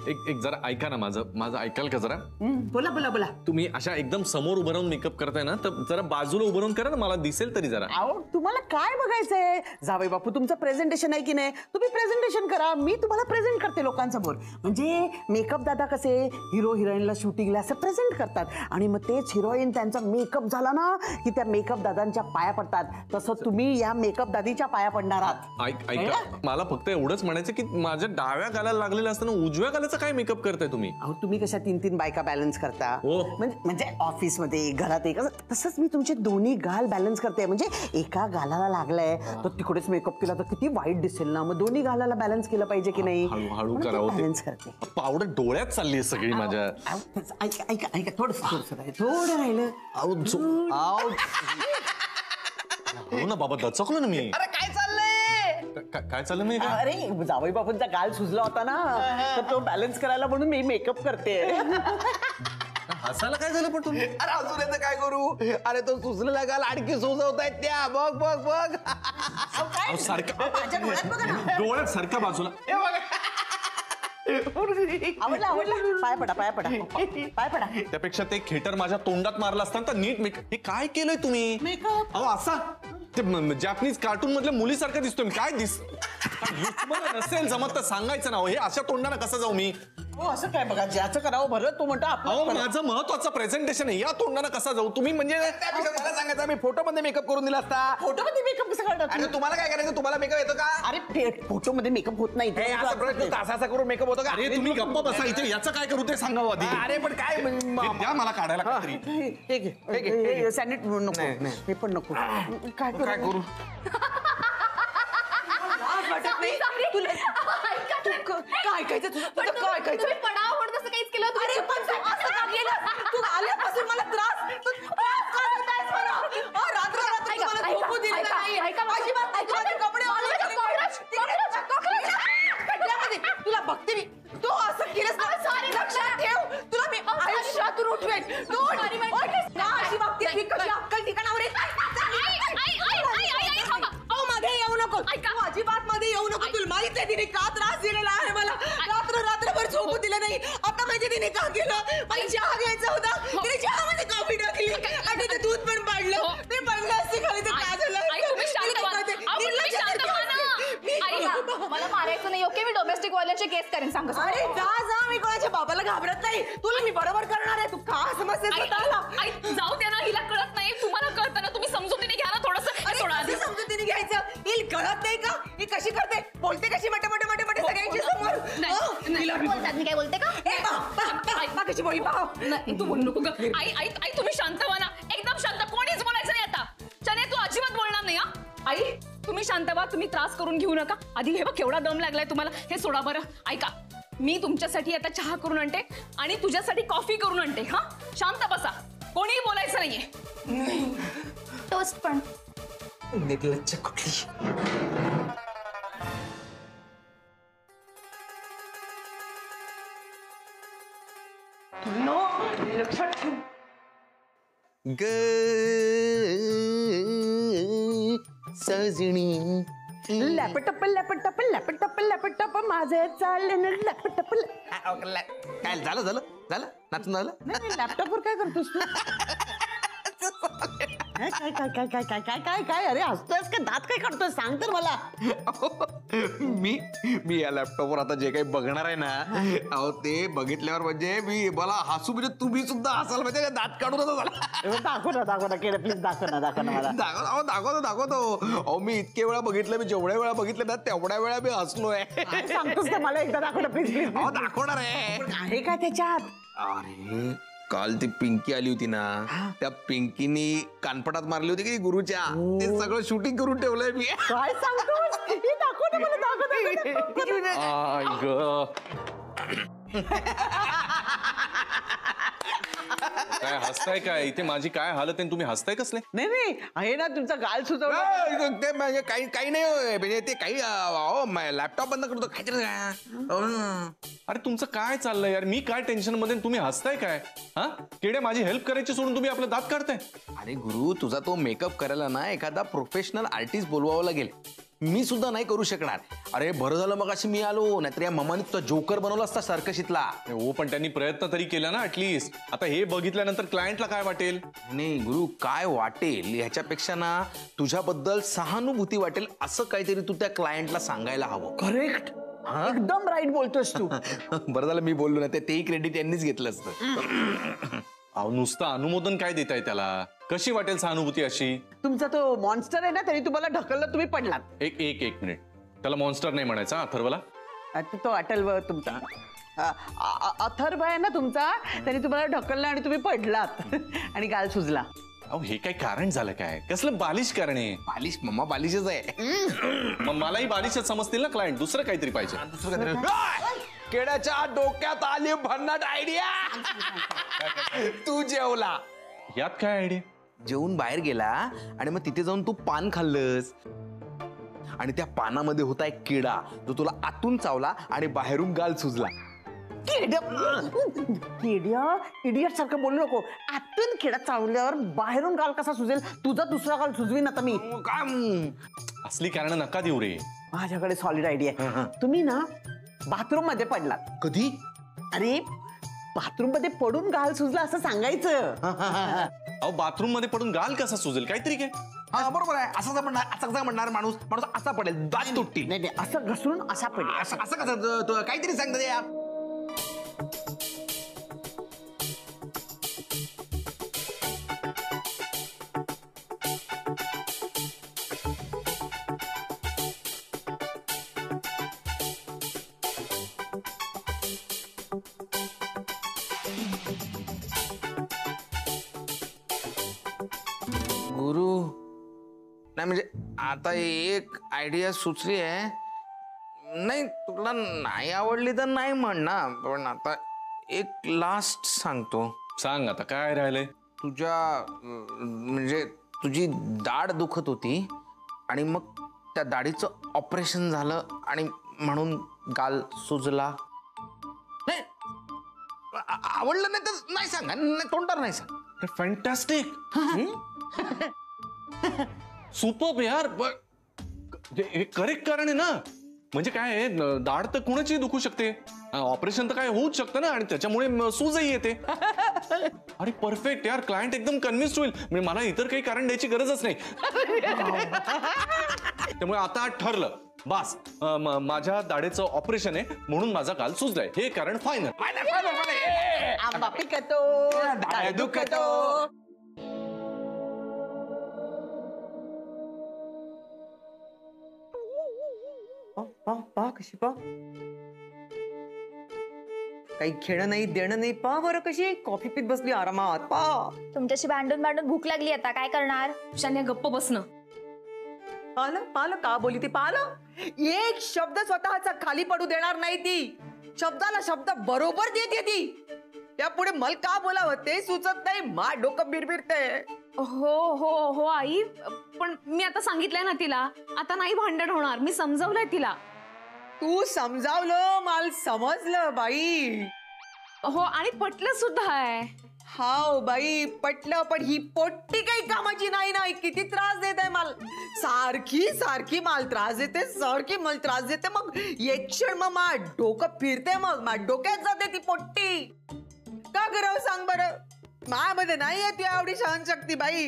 एक जरा ऐका ना, माझं ऐकाल का जरा? बोला बोला बोला. तुम्ही अशा एकदम समोर उभं राहून मेकअप करताय ना, तर जरा बाजूला उभं राहून करा ना, मला दिसेल तरी जरा. अहो तुम्हाला काय बघायचंय? जावई बापू तुमचं प्रेझेंटेशन आहे की नाही, तुम्ही प्रेझेंटेशन करा, मी तुम्हाला प्रेझेंट करते लोकांसमोर. म्हणजे मेकअप दादा कसे हिरो हिरोईनला शूटिंगला असं प्रेझेंट करतात आणि मग तेच हिरोईन त्यांचा मेकअप झाला ना की त्या मेकअप दादांच्या पाया पडतात. तसं तुम्ही या मेकअप दादीच्या पाया पडणार आहात. ऐका, मला फक्त एवढंच म्हणायचं की माझ्या डाव्या गालाला लागलेलं असताना उजव्या गालाचं काय मेकअप करताय तुम्ही? अहो तुम्ही कशा 3-3 बायका बॅलन्स करता म्हणजे ऑफिसमध्ये घरात एक तसंच मी तुमचे दोन्ही गाल बॅलन्स करते. म्हणजे एका गालाला लागलाय तर तिकडेच मेकअप केला तर किती वाईट दिसेल ना. मग दोन्ही गालाला बॅलन्स केलं पाहिजे की नाही. हळूहळू करावं. बॅलन्स करते. पावडर डोळ्यात चालली आहे सगळी माझ्या. ऐका ऐका ऐका थोडं राहिलं. हो ना बाबा, दचकलो ना मी. अरे काय चाललंय? काय चाललं मी? अरे जावई बापूंचा गाल सुजला होता ना, तर तो बॅलन्स करायला म्हणून मी मेकअप करते. हसायला काय झालं पण तुम्ही? अरे अजून येतं काय करू? अरे तो सुचलेला गाल आणखी सुचवतायत त्या. बघ बघ बघ. सारखा माझ्या डोळ्यात बघा ना. डोळ्यात सारखा बाजूला. आवडला आवडला. पाय पडा पाय पडा पाय पडा. त्यापेक्षा ते खेटर माझ्या तोंडात मारला असताना तर नीट मेकअप. हे काय केलंय तुम्ही? मेकअप अहो असा ते जॅपनीज कार्टून मधल्या मुलीसारखं दिसतोय. काय तुम्हाला नसेल जमत तर सांगायचं ना. हे अशा तोंडाने कसं जाऊ मी? हो असं काय बघा, ज्याचं करावं भरत तो म्हणतो अहो माझं महत्वाचं प्रेझेंटेशन आहे, या तोंडाने कसा जाऊ? तुम्ही म्हणजे त्यापेक्षा मला सांगायचं मी फोटो मध्ये मेकअप करून दिला असता. फोटो मध्ये मेकअप कसं करतात? अरे तुम्हाला काय करायचं? तुम्हाला मेकअप येतो का? अरे फोटो मध्ये मेकअप होत नाही. हे असं प्रयत्न तासा करून मेकअप होतो का? अरे तुम्ही गप्पा बसा इथे. याचं काय करू ते सांगावं आधी. अरे पण काय हे द्या मला काढायला काहीतरी. सॅनिट नको, हे पण नको. काय करू? काय ऐकायचं तुझं? काय ऐकायचं? पडाव म्हणून असं काहीच केलं? अरे पण तू असं का केलं? तू आल्यापासून मला त्रास का देतायस मला? रात्र रात्र मला झोपू दिली नाही. अजिबात नाही. माझे कपडे तुला बघते मी. तू असं केलंस ना, सारी लक्षात ठेव. तुला मी आयुष्यातून उठवेन. अशी वागते मी कशी अक्कल ठिकाणावर येत. मागे येऊ नको. तू अजिबात मध्ये येऊ नको. तुला माहित आहे तिने का त्रास दिलेला आहे मला. रात्रभर झोपू दिलं नाही. आता माहिती तिने का केलं? मला चहा घ्यायचा होता, तिने चहामध्ये कॉफी टाकली आणि ते दूध पण पाडलं. ते पडलं असते खाली तर काय झालं? मला मारायचं नाही. ओके, मी डोमेस्टिक व्हायलन्सची केस करेन. सांग. अरे जा मी कोणाच्या बाबाला घाबरत नाही. तुला मी बरोबर करणार आहे. तू का समजते स्वतःला? जाऊ दे ना, हिला कळत नाही. तुम्हाला कळतं ना, तुम्ही समजूतीने घ्या ना थोडंसं. समजुतीने घ्यायचं. हिला कळत नाही का? ही कशी करते, बोलते कशी मटे सगळ्यांच्या समोर. मी काय बोलते का? कशी बोली पाहा. तू बोलू नको ग. आई तुम्ही शांत व्हा ना. एकदम शांत. कोणीच बोलायचं नाही आता. चने तू अजिबात बोलणार नाही. आई तुम्ही शांत व्हा. तुम्ही त्रास करून घेऊ नका. आधी हे बघ केवढा दम लागलाय तुम्हाला. हे सोडा बरं. ऐका, मी तुमच्यासाठी आता चहा करून आणते आणि तुझ्यासाठी कॉफी करून आणते. हा, शांत बसा. कोणीही बोलायचं नाहीये. टोस्ट पण. निर्लज्ज कुठली. ग सजणी लपटप माझे चालले ना. लपटप काय झालं नाचून झालं. लॅपटॉपवर काय करतोस तू? काय अरे हसतोयस का? दात काय काढतोय? सांग तर मला. मी या लॅपटॉपवर आता जे काही बघणार आहे ना, अहो ते बघितल्यावर म्हणजे मला हसू म्हणजे तुम्ही सुद्धा हसाल. म्हणजे दात काढून दाखव ना केलं प्लीज. दाखव ना मला. दाखवतो. अहो मी इतके वेळा बघितलं. मी जेवढ्या वेळा बघितलं ना तेवढ्या वेळा मी हसलोय. सांगतोस का मला? एकदा दाखव ना प्लीज. अहो दाखवणार आहे का त्याच्यात? अरे काल ती पिंकी आली होती ना, त्या पिंकीनी कानपटात मारली होती की गुरुच्या. ते सगळं शूटिंग करून ठेवलंय मी. काय सांगतोस? दाखव ना मला. काय हसताय? काय इथे माझी काय हालत आहे, तुम्ही हसताय कसले? नाही आहे ना तुमचा गाल सुचवलं. ते म्हणजे काही नाही होय. म्हणजे ते काही लॅपटॉप बंद करतो काहीतरी. अरे तुमचं काय चाललंय यार? मी काय टेन्शन मध्ये, तुम्ही हसताय काय? हा किडे, माझी हेल्प करायची सोडून तुम्ही आपलं दात काढताय. अरे गुरु, तुझा तो मेकअप करायला ना एखादा प्रोफेशनल आर्टिस्ट बोलवावं लागेल. मी सुद्धा नाही करू शकणार. अरे बरं झालं मग अशी मी आलो, नाहीतर या ममाने तुझा जोकर बनवला असता सर्कशीतला. हो पण त्यांनी प्रयत्न तरी केला ना ऍटलीस्ट. आता हे बघितल्यानंतर क्लायंटला काय वाटेल? नाही गुरु, काय वाटेल ह्याच्यापेक्षा ना तुझ्याबद्दल सहानुभूती वाटेल असं काहीतरी तू त्या क्लायंटला सांगायला हवं. करेक्ट, एकदम राईट बोलतोस तू. बरं झालं मी बोललो ना, तेही क्रेडिट यांनीच घेतलं असतं. अहो नुसतं अनुमोदन काय देताय त्याला? कशी वाटेल सहानुभूती अशी? तुमचा तो मॉन्स्टर आहे ना, तरी तुम्हाला ढकललं, तुम्ही पडलात. एक मिनिट, त्याला मॉन्स्टर नाही म्हणायचा अथर्वला. तो अटल तुमचा अथर्व आहे ना तुमचा, त्यांनी तुम्हाला ढकललं आणि तुम्ही पडलात आणि गाल सुजला. अहो हे काय कारण झालं काय? कसलं बालिश कारण आहे? बालिश मम्मा बालिशच आहे. मग मलाही बालिशच समजतील ना क्लायंट. दुसरं काहीतरी पाहिजे. दुसरं काहीतरी. केड्याच्या डोक्यात आली भन्नाट आयडिया. तू जेवला. यात काय आयडिया? जेवून बाहेर गेला आणि मग तिथे जाऊन तू पान खाल्लंस आणि त्या पानामध्ये होता एक किडा जो तुला आतून चावला आणि बाहेरून गाल सुजला. किड्या इडियट सारखं बोलू नको. आतून किडा चावल्यावर बाहेरून गाल कसा सुजेल? तुझा दुसरा गाल सुजवीन आता मी. काय असली कारण नका देऊ रे. माझ्याकडे सॉलिड आयडिया आहे. तुम्ही ना बाथरूम मध्ये पडलात. कधी? अरे बाथरूम मध्ये पडून गाल सुजला असं सांगायचं. अहो बाथरूम मध्ये पडून गाल कसा सुजेल? काहीतरी काय. हा बरोबर आहे. असं म्हणणार माणूस असा पडेल, दात तुटतील. नाही नाही, असं घसरून असा पडेल. असं कसं काहीतरी सांगतात यार. गुरु नाही म्हणजे आता एक आयडिया सुचली आहे. नाही तुला नाही आवडली तर नाही म्हण ना, पण आता एक लास्ट सांगतो. सांग आता काय राहिलंय? तुझ्या म्हणजे तुझी दाढ दुखत होती आणि मग त्या दाढीचं ऑपरेशन झालं आणि म्हणून गाल सुजला. नाही आवडलं नाही तर नाही सांगा, तोंडावर नाही सांग. फॅन्टॅस्टिक. सुपर्ब यार. हे करेक्ट कारण आहे ना. म्हणजे काय आहे, दाढ तर कुणाची दुखू शकते, ऑपरेशन तर काय होऊच शकतं ना, आणि त्याच्यामुळे सूजही येते. अरे परफेक्ट यार. क्लायंट एकदम कन्व्हिन्स्ड होईल. म्हणजे मला इतर काही कारण द्यायची गरजच नाही. त्यामुळे आता ठरलं बास, माझ्या दाढेचं ऑपरेशन आहे म्हणून माझा काल सुजलाय, हे कारण फायनल. आंबा पिकतो, दाढ दुखतो. पा कशी पा, काही घेणं नाही देणं नाही. पा बरं कशी कॉफी पीत बसली आरामात. पा तुमच्याशी भांडून भांडून भूक लागली, आता काय करणार? शान्या गप्प बसणं. पाहिलं पाहिलं का बोली ती. पाहिलं, एक शब्द स्वतःचा खाली पडू देणार नाही ती. शब्दाला शब्द बरोबर देते ती. त्यापुढे मला का बोलावं ते सुचत नाही. मा डोकं बिरबिरते. हो हो हो आई, पण मी आता सांगितलंय ना तिला, आता नाही भांडण होणार. मी समजावलंय तिला. तू समजावलं, मला समजलं बाई. हो आणि पटलं सुद्धा आहे. हाव बाई पटलं, पण ही पोट्टी काही कामाची नाही. नाही किती त्रास देत आहे मला. सारखी सारखी मला त्रास देते, सारखी मला त्रास देते. मग एक क्षण मग मा डोकं फिरते, मग मा डोक्यात जाते ती पोट्टी. का करावं सांग बरं. माझ्यामध्ये नाही आहे ती एवढी सहनशक्ती बाई.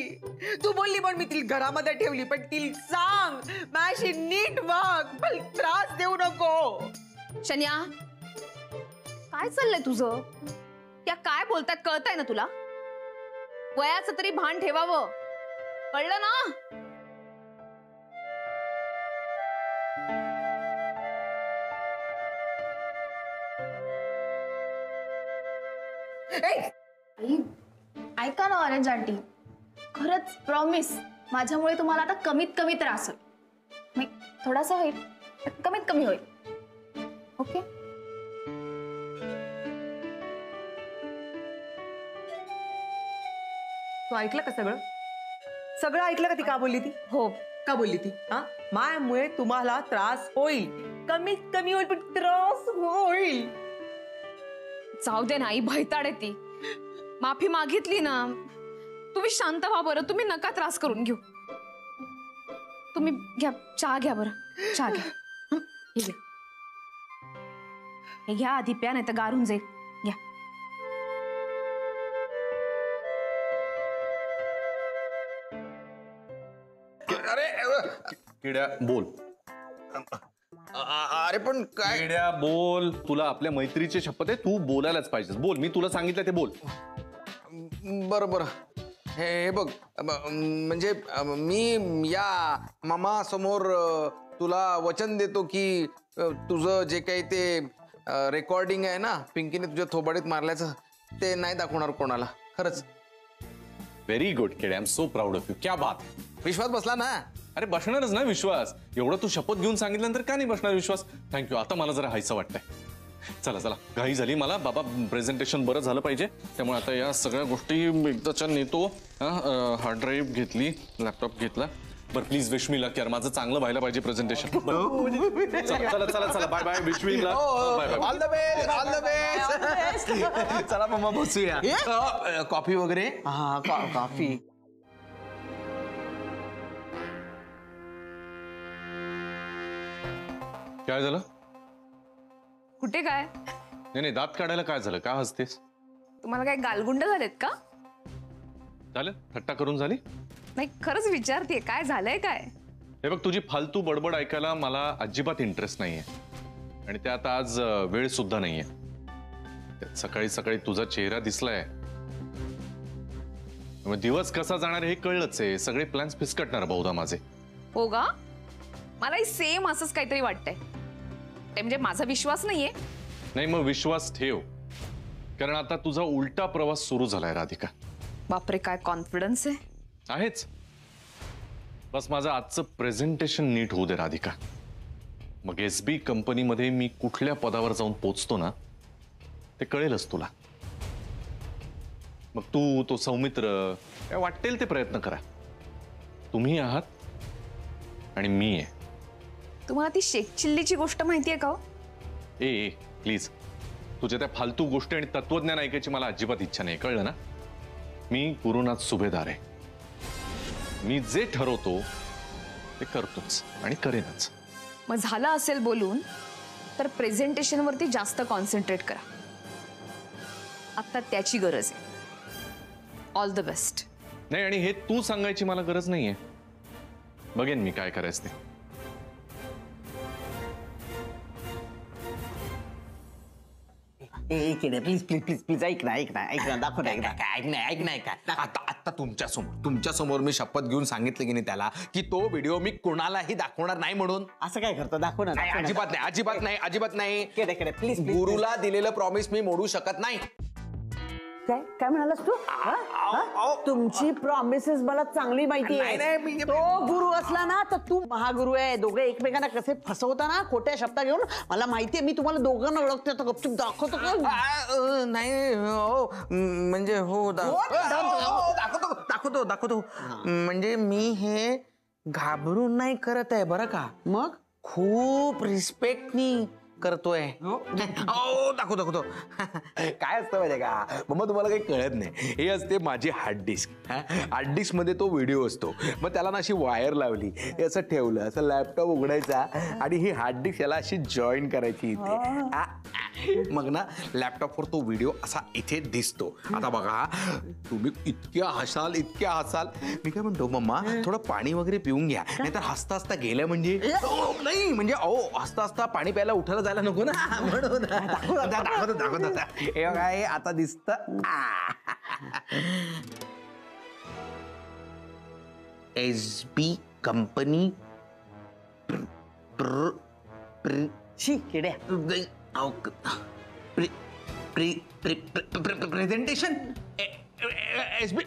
तू बोलली पण मी तिला घरामध्ये ठेवली, पण तिला सांग माझी नीट वाग, मला त्रास देऊ नको. शन्या काय चाललंय तुझं? त्या काय बोलतात कळतंय ना तुला? वयाचं तरी भान ठेवावं, कळलं ना? ऐका ना ऑरेंज आंटी, खरंच प्रॉमिस, माझ्यामुळे तुम्हाला आता कमीत कमी त्रास होईल. थोडासा होईल, कमीत कमी होईल. ओके? तू ऐकलं का सगळं? सगळं ऐकलं का ती का बोलली ती? हो. का बोलली ती? हा, मायामुळे तुम्हाला त्रास होईल, कमीत कमी होईल, पण त्रास होईल. जाऊ दे ना आई, भयताड आहे ती. माफी मागितली ना. तुम्ही शांत व्हा बरं. तुम्ही नका त्रास करून घेऊ. तुम्ही घ्या चहा घ्या बरं, चहा घ्या. हं, हे घ्या. हे घ्या आधी प्या, नाही तर गारून जाईल. घ्या. किड्या बोल. अरे पण काय किड्या बोल. तुला आपल्या मैत्रीची शपथ आहे, तू बोलायलाच पाहिजेस. बोल, मी तुला सांगितलं ते बोल. बरं बरं हे बघ म्हणजे मी या मामा समोर तुला वचन देतो की तुझं जे काही ते रेकॉर्डिंग आहे ना पिंकीने तुझ्या थोबाडीत मारल्याचं ते नाही दाखवणार कोणाला. खरंच. व्हेरी गुड किड्या, I am so proud of you. क्या बात. विश्वास बसला ना? अरे बसणारच ना विश्वास. एवढं तू शपथ घेऊन सांगितल्यानंतर का नाही बसणार विश्वास? थँक्यू. आता मला जरा हायचं वाटतंय. चला चला, घाई झाली मला बाबा. प्रेझेंटेशन बरं झालं पाहिजे, त्यामुळे आता या सगळ्या गोष्टी एकदाच्या नेतो. हार्ड ड्राईव्ह घेतली, लॅपटॉप घेतला. बरं प्लीज विश मी लक यार, माझं चांगलं व्हायला पाहिजे प्रेझेंटेशन. चला चला चला चला, bye bye. Wish me luck. Bye bye. All the best, all the best. चला मम्मा बसूया. कॉफी वगैरे? हा कॉफी. काय झालं? कुठे काय? नाही नाही, दात काढायला काय झालं? का हसतेस? तुम्हाला काय गालगुंड झालेत का? झालं? थट्टा करून झाली? नाही खरंच विचारते, काय झालंय काय? हे बघ, तुझी फालतू बडबड ऐकायला मला अजिबात इंटरेस्ट नाहीये. आणि त्यात आज वेळ सुद्धा नाहीये. त्यात सकाळी सकाळी तुझा चेहरा दिसलाय, दिवस कसा जाणार हे कळलंच आहे. सगळे प्लॅन्स फिसकटणार बहुधा माझे. हो का? मलाही सेम असंच काहीतरी वाटतंय. ते म्हणजे माझा विश्वास नाहीये. नाही मग विश्वास ठेव, कारण आता तुझा उलटा प्रवास सुरू झालाय राधिका. बापरे, काय कॉन्फिडन्स आहे. आहेच. बस माझं आजचं प्रेझेंटेशन नीट होऊ दे राधिका. मग SB कंपनीमध्ये मी कुठल्या पदावर जाऊन पोचतो ना ते कळेलच तुला. मग तू, तो सौमित्र, काय वाटेल ते प्रयत्न करा. तुम्ही आहात आणि मी आहे. तुम्हाला ती शेख चिल्लीची गोष्ट माहितीये का? ए प्लीज, तुझ्या त्या फालतू गोष्टी आणि तत्वज्ञान ऐकायची मला अजिबात इच्छा नाही, कळलं ना? मी गुरुनाथ सुभेदार आहे. मी जे ठरवतो ते करतोच आणि करेनच. मग झालं असेल बोलून तर प्रेझेंटेशनवरती जास्त कॉन्सन्ट्रेट करा. आता त्याची गरज आहे. All the best. नाही, आणि हे तू सांगायची मला गरज नाहीये. बघेन मी काय करायचं ते. प्लीज प्लीज प्लीज प्लीज ऐक ना दाखव ना एकदा. ऐक ना. आता तुमच्या समोर मी शपथ घेऊन सांगितलं की नाही त्याला की तो व्हिडिओ मी कोणालाही दाखवणार नाही म्हणून. असं काय करतो? दाखव ना. अजिबात नाही. प्लीज. गुरुला दिलेलं प्रॉमिस मी मोडू शकत नाही. काय म्हणालास तू? तुमची प्रॉमिसेस मला चांगली माहिती आहे. तो गुरु असला ना तर तू महागुरु आहे. दोघे एकमेकांना कसे फसवता ना खोट्या शब्द घेऊन, मला माहितीये. मी तुम्हाला दोघांना ओळखते. आता गपचूप दाखवतो का? नाही हो, म्हणजे हो दाखवतो. म्हणजे मी हे घाबरून नाही करत आहे बरं का. मग खूप रिस्पेक्टनी करतोय. दाखवतो. काय असतं माहितीये का मग तुम्हाला काही कळत नाही. हे असते माझी हार्ड डिस्क. हार्ड डिस्क मध्ये तो व्हिडिओ असतो. मग त्याला ना अशी वायर लावली, हे असं ठेवलं, असं लॅपटॉप उघडायचा आणि ही हार्ड डिस्क याला अशी जॉईन करायची इथे. मग ना लॅपटॉपवर तो व्हिडिओ असा इथे दिसतो. आता बघा, तुम्ही इतक्या हसाल. मी काय म्हणतो मम्मा, थोडं पाणी वगैरे पिऊन घ्या, नाहीतर हसता हसता गेल्या म्हणजे नाही म्हणजे हसता हसता पाणी प्यायला उठायला जायला नको ना म्हणून. दाखवतो. हे बघा, हे आता दिसत. SB company presentation.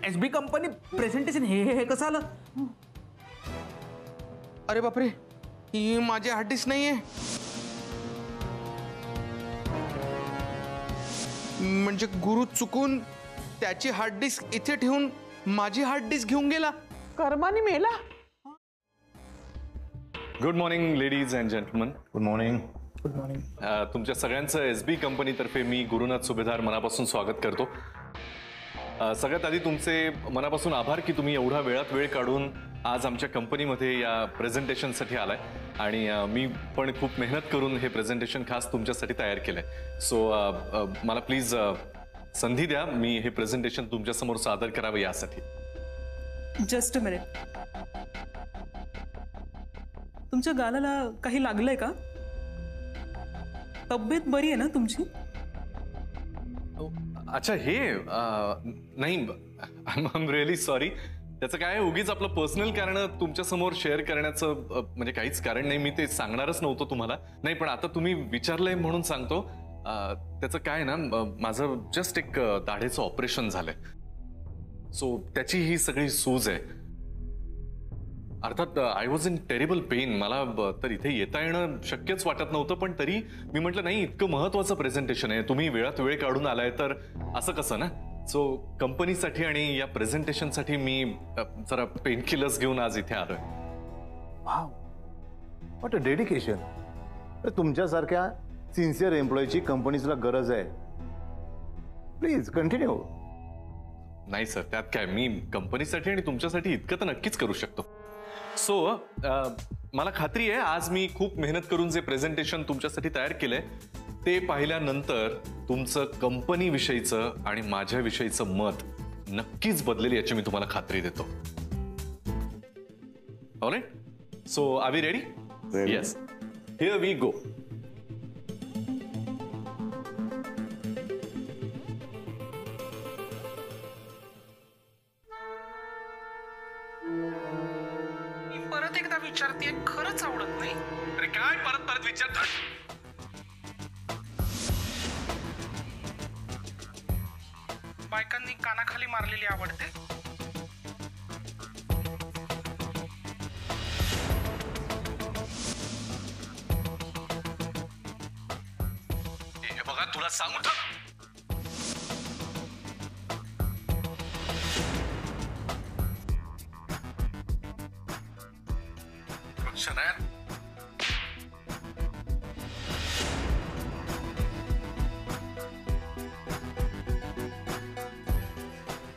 SB company presentation. हे कसं आलं? अरे बापरे, ही माझी हार्ड डिस्क नाहीये. म्हणजे गुरु चुकून त्याची हार्ड डिस्क इथे ठेवून माझी हार्ड डिस्क घेऊन गेला. कर्माने मेला. Good morning ladies and gentleman. Good morning. तुमच्या सगळ्यांचं SB कंपनीतर्फे मी गुरुनाथ सुभेदार मनापासून स्वागत करतो. सगळ्यात आधी तुमचे मनापासून आभार की तुम्ही एवढा वेळात वेळ काढून आज आमच्या कंपनीमध्ये या प्रेझेंटेशनसाठी आलाय आणि मी पण खूप मेहनत करून हे प्रेझेंटेशन खास तुमच्यासाठी तयार केलंय. सो मला प्लीज संधी द्या, मी हे प्रेझेंटेशन तुमच्यासमोर सादर करावं यासाठी. Just a minute. तुमच्या गालाला काही लागलंय का? तब्येत बरी आहे ना तुमची? अच्छा हे नाही, आय एम रिअली सॉरी. त्याचं काय उगीच आपलं पर्सनल कारण तुमच्यासमोर शेअर करण्याचं म्हणजे काहीच कारण नाही. मी ते सांगणारच नव्हतं तुम्हाला. नाही पण आता तुम्ही विचारलंय म्हणून सांगतो. त्याचं काय ना, माझं जस्ट एक दाढेचं ऑपरेशन झालंय. सो त्याची ही सगळी सूज आहे. अर्थात I was in terrible pain. मला तर इथे येता येणं शक्यच वाटत नव्हतं, पण तरी मी म्हटलं नाही, इतकं महत्वाचं प्रेझेंटेशन आहे, तुम्ही वेळात वेळ काढून आलाय तर असं कसं ना. सो कंपनीसाठी आणि या प्रेझेंटेशनसाठी मी जरा पेन किलर्स घेऊन आज इथे आलोय. Wow, what a dedication. तुमच्यासारख्या सिन्सिअर एम्प्लॉयची कंपनीला गरज आहे. Please continue. नाही सर, त्यात काय, मी कंपनीसाठी आणि तुमच्यासाठी इतकं तर नक्कीच करू शकतो. सो मला खात्री आहे आज मी खूप मेहनत करून जे प्रेझेंटेशन तुमच्यासाठी तयार केलंय ते पाहिल्यानंतर तुमचं कंपनी विषयीचं आणि माझ्या विषयीचं मत नक्कीच बदलेल याची मी तुम्हाला खात्री देतो. Alright, so are we ready? Yes, here we go. परत एकदा विचारते, खरंच आवडत नाही? अरे काय परत परत विचारता? बायकांनी कानाखाली मारलेली आवडते? हे बघा, तुला सांगू का,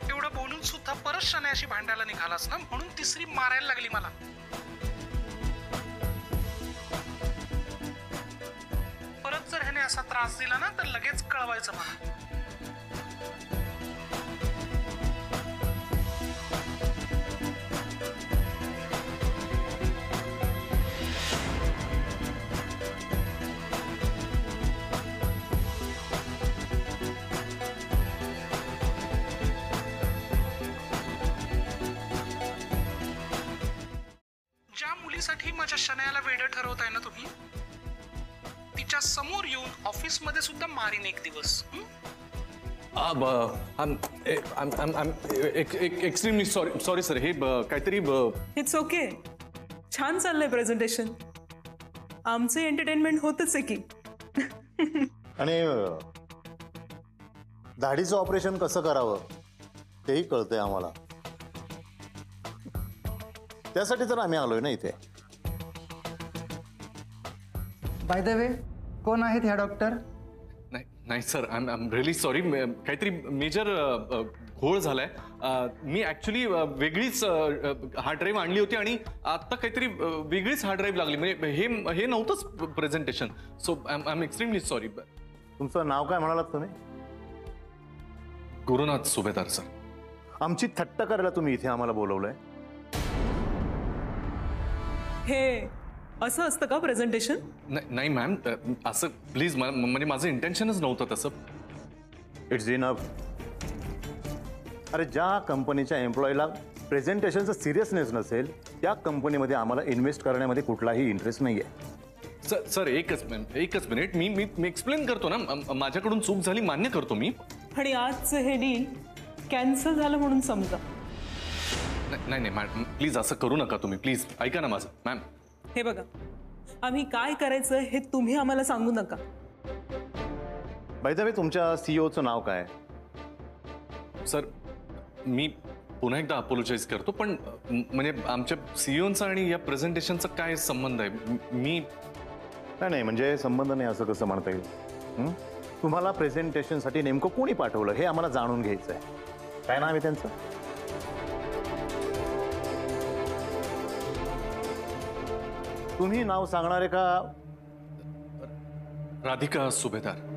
एवढं बोलून सुद्धा परत शनायाशी भांडायला निघालास ना, म्हणून तिसरी मारायला लागली मला. परत जर ह्याने असा त्रास दिला ना तर लगेच कळवायचं मला. ज्या मुलीसाठी माझ्या शनायाला वेडं ठरवताय ना तुम्ही, तिच्या समोर येऊन ऑफिस मध्ये सुद्धा मारीन एक दिवस. Extremely sorry sir. हे काहीतरी इट्स ओके. छान चाललंय प्रेझेंटेशन. आमचे एंटरटेनमेंट होतच आहे की. आणि दाढीचं ऑपरेशन कसं करावं तेही कळतंय आम्हाला. त्यासाठी तर आम्ही आलोय ना इथे. बाय द वे, कोण आहेत ह्या डॉक्टर? नाही sir, I am really sorry. काहीतरी मेजर घोळ झालाय. मी ऍक्च्युली वेगळीच हार्ड ड्राईव्ह आणली होती आणि आता काहीतरी वेगळीच हार्ड ड्राईव्ह लागली. म्हणजे हे नव्हतंच presentation. So I am extremely sorry. तुमचं नाव काय म्हणालात तुम्ही? गुरुनाथ सुभेदार सर. आमची थट्टा करायला तुम्ही इथे आम्हाला बोलवलंय? हे असं असतं का प्रेझेंटेशन? नाही मॅम, असं प्लीज, म्हणजे माझं इंटेन्शनच नव्हतं तसं. It's enough. अरे ज्या कंपनीच्या एम्प्लॉईला प्रेझेंटेशनचं सिरियसनेस नसेल त्या कंपनीमध्ये आम्हाला इन्व्हेस्ट करण्यामध्ये कुठलाही इंटरेस्ट नाही आहे. सर एकच मिनिट. मी एक्सप्लेन करतो ना. माझ्याकडून चूक झाली मान्य करतो मी. आणि आजचं हे डील कॅन्सल झालं म्हणून समजा. नाही मॅडम, प्लीज असं करू नका तुम्ही. प्लीज ऐका ना माझं. मॅम हे बघा, आम्ही काय करायचं हे तुम्ही आम्हाला सांगू नका. बाय द वे, तुमच्या सीईओचं नाव काय? सर मी पुन्हा एकदा अपोलोजाइज करतो, पण म्हणजे आमच्या सीईओचा आणि या प्रेझेंटेशनचा काय संबंध आहे? मी नाही म्हणजे संबंध नाही असं कसं म्हणता येईल? तुम्हाला प्रेझेंटेशनसाठी नेमकं कोणी पाठवलं हे आम्हाला जाणून घ्यायचं आहे. काय नाव आहे त्यांचं? तुम्ही नाव सांगणारे का? राधिका सुभेदार.